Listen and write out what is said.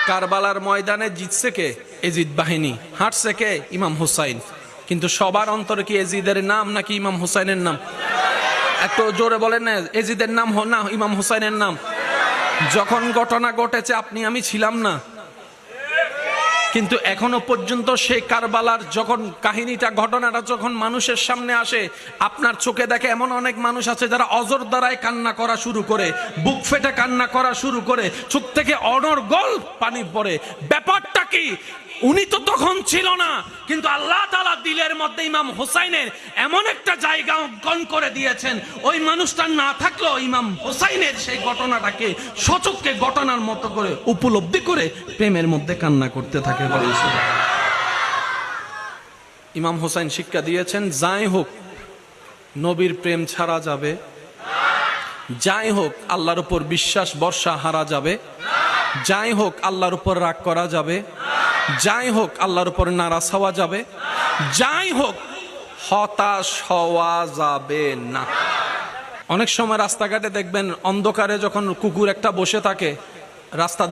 কারবালার ময়দানে জিতছে কে? এজিদ বাহিনী। হাঁটছে কে? ইমাম হুসাইন। কিন্তু সবার অন্তরে কি এজিদের নাম নাকি ইমাম হুসাইনের নাম? একটু জোরে বলেন না, এজিদের নাম না ইমাম হুসাইনের নাম? যখন ঘটনা ঘটেছে আপনি আমি ছিলাম না, কিন্তু এখনো পর্যন্ত সেই কারবালার যখন কাহিনীটা, ঘটনাটা যখন মানুষের সামনে আসে, আপনার চোখে দেখে এমন অনেক মানুষ আছে যারা অজর দ্বারায় কান্না করা শুরু করে, বুক ফেটে কান্না করা শুরু করে, চোখ থেকে অনর্গল পানি পড়ে। ব্যাপারটা কি? উনি তো তখন ছিল না, কিন্তু আল্লাহ তাআলা দিলের মধ্যে ইমাম হোসাইনের এমন একটা জায়গা অঙ্কন করে দিয়েছেন, ওই মানুষটা না থাকলেও ইমাম হোসাইনের সেই ঘটনাটাকে সচক্ষে ঘটনার মতো করে উপলব্ধি করে প্রেমের মধ্যে কান্না করতে থাকে। ইমাম হোসাইন শিক্ষা দিয়েছেন, যাই হোক নবীর প্রেম ছাড়া যাবে, যাই হোক আল্লাহর উপর বিশ্বাস ভরসা হারা যাবে, যাই হোক আল্লাহর উপর রাগ করা যাবে, যাই হোক আল্লাহর উপর নারাজ হওয়া যাবে, যাই হোক হতাশ হওয়া যাবে না। অনেক সময় রাস্তাঘাটে দেখবেন অন্ধকারে যখন কুকুর একটা বসে থাকে রাস্তা